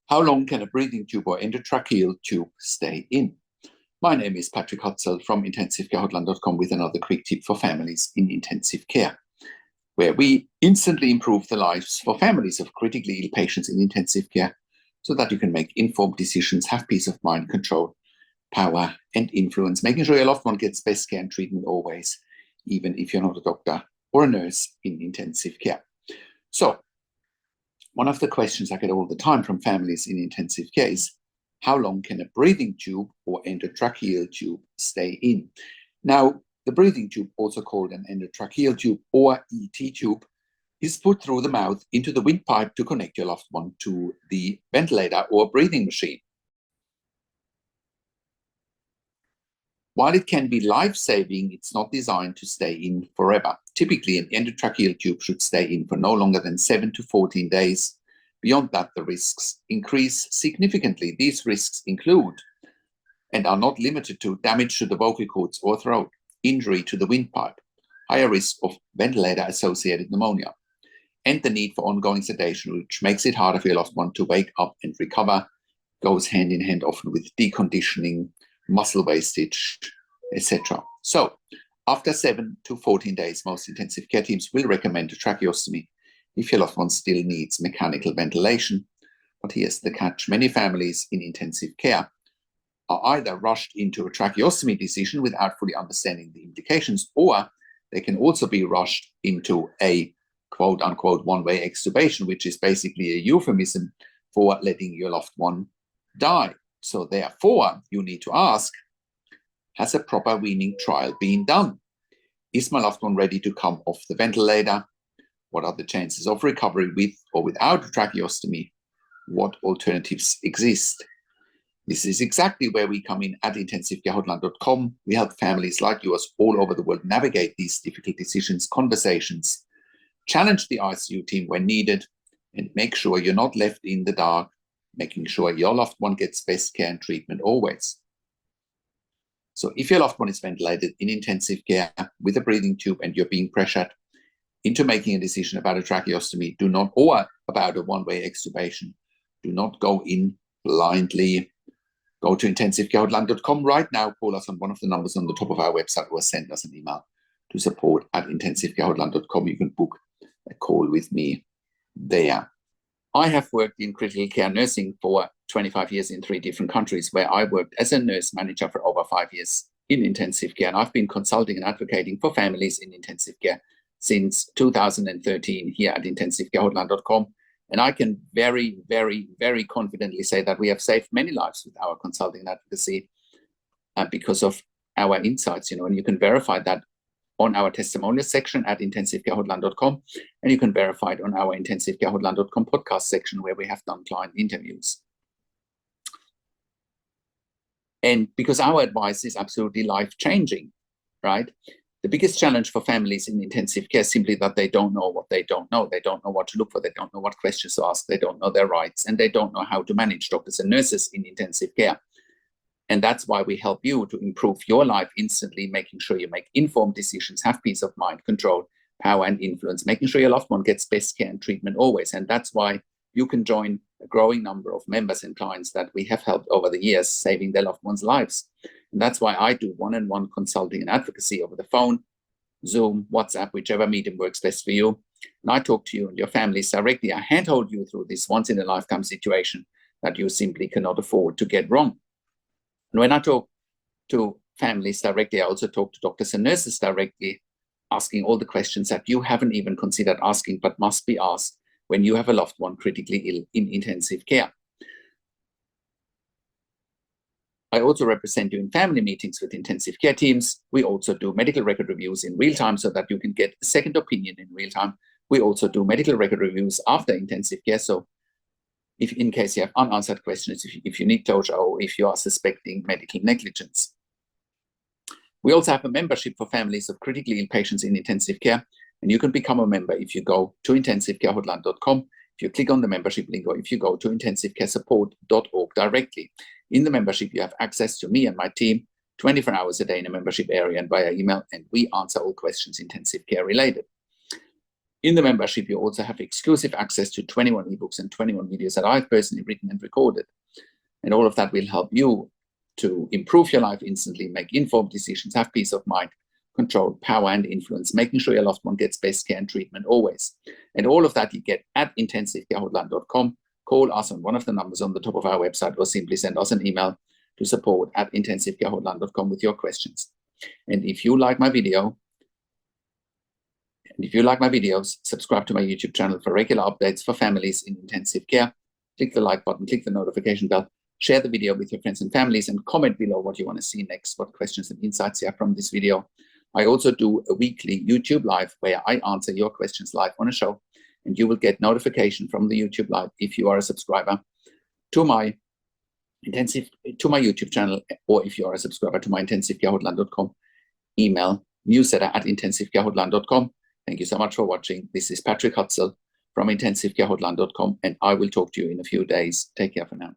How long can a breathing tube or endotracheal tube stay in? My name is Patrik Hutzel from intensivcarehotline.com with another quick tip for families in intensive care, where we instantly improve the lives for families of critically ill patients in intensive care so that you can make informed decisions, have peace of mind, control, power, and influence, making sure your loved one gets best care and treatment always, even if you're not a doctor or a nurse in intensive care. So, one of the questions I get all the time from families in intensive care is, how long can a breathing tube or endotracheal tube stay in? Now, the breathing tube, also called an endotracheal tube or ET tube, is put through the mouth into the windpipe to connect your loved one to the ventilator or breathing machine. While it can be life-saving, it's not designed to stay in forever. Typically, an endotracheal tube should stay in for no longer than 7 to 14 days. Beyond that, the risks increase significantly. These risks include, and are not limited to, damage to the vocal cords or throat, injury to the windpipe, higher risk of ventilator-associated pneumonia, and the need for ongoing sedation, which makes it harder for your loved one to wake up and recover, goes hand in hand often with deconditioning, muscle wastage, etc. So, after 7 to 14 days, most intensive care teams will recommend a tracheostomy if your loved one still needs mechanical ventilation. But here's the catch. Many families in intensive care are either rushed into a tracheostomy decision without fully understanding the implications, or they can also be rushed into a quote-unquote one-way extubation, which is basically a euphemism for letting your loved one die. So therefore, you need to ask, has a proper weaning trial been done? Is my loved one ready to come off the ventilator? What are the chances of recovery with or without a tracheostomy? What alternatives exist? This is exactly where we come in at intensivcarehotline.com. We help families like yours all over the world navigate these difficult decisions, conversations, challenge the ICU team when needed, and make sure you're not left in the dark, making sure your loved one gets best care and treatment always. So if your loved one is ventilated in intensive care with a breathing tube and you're being pressured into making a decision about a tracheostomy, or about a one-way extubation, do not go in blindly. Go to intensivcarehotline.com right now, call us on one of the numbers on the top of our website, or send us an email to support@intensivcarehotline.com. You can book a call with me there. I have worked in critical care nursing for 25 years in 3 different countries, where I worked as a nurse manager for over 5 years in intensive care. And I've been consulting and advocating for families in intensive care since 2013 here at intensivcarehotline.com. And I can very, very, very confidently say that we have saved many lives with our consulting and advocacy because of our insights, and you can verify that on our testimonial section at intensivcarehotline.com, and you can verify it on our intensivcarehotline.com podcast section, where we have done client interviews. And because our advice is absolutely life-changing, right? The biggest challenge for families in intensive care is simply that they don't know what they don't know. They don't know what to look for. They don't know what questions to ask. They don't know their rights, and they don't know how to manage doctors and nurses in intensive care. And that's why we help you to improve your life instantly, making sure you make informed decisions, have peace of mind, control, power, and influence, making sure your loved one gets best care and treatment always. And that's why you can join a growing number of members and clients that we have helped over the years, saving their loved ones' lives. And that's why I do one-on-one consulting and advocacy over the phone, Zoom, WhatsApp, whichever medium works best for you. And I talk to you and your families directly. I handhold you through this once-in-a-lifetime situation that you simply cannot afford to get wrong. And when I talk to families directly, I also talk to doctors and nurses directly, asking all the questions that you haven't even considered asking, but must be asked when you have a loved one critically ill in intensive care. I also represent you in family meetings with intensive care teams. We also do medical record reviews in real time so that you can get a second opinion in real time. We also do medical record reviews after intensive care. So if in case you have unanswered questions, if you need closure, or if you are suspecting medical negligence. We also have a membership for families of critically ill patients in intensive care, and you can become a member if you go to intensivcarehotline.com, if you click on the membership link, or if you go to intensivecaresupport.org directly. In the membership, you have access to me and my team 24 hours a day in a membership area and via email, and we answer all questions intensive care related. In the membership, you also have exclusive access to 21 ebooks and 21 videos that I've personally written and recorded. And all of that will help you to improve your life instantly, make informed decisions, have peace of mind, control, power, and influence, making sure your loved one gets best care and treatment always. And all of that you get at intensivecarehotline.com. Call us on one of the numbers on the top of our website, or simply send us an email to support@intensivecarehotline.com with your questions. And if you like my videos, subscribe to my YouTube channel for regular updates for families in intensive care. Click the like button, click the notification bell, share the video with your friends and families, and comment below what you want to see next, what questions and insights you have from this video. I also do a weekly YouTube live where I answer your questions live on a show, and you will get notification from the YouTube live if you are a subscriber to my YouTube channel, or if you are a subscriber to my intensivecarehotline.com email newsletter at intensivecarehotline.com. Thank you so much for watching. This is Patrik Hutzel from intensivecarehotline.com, and I will talk to you in a few days. Take care for now.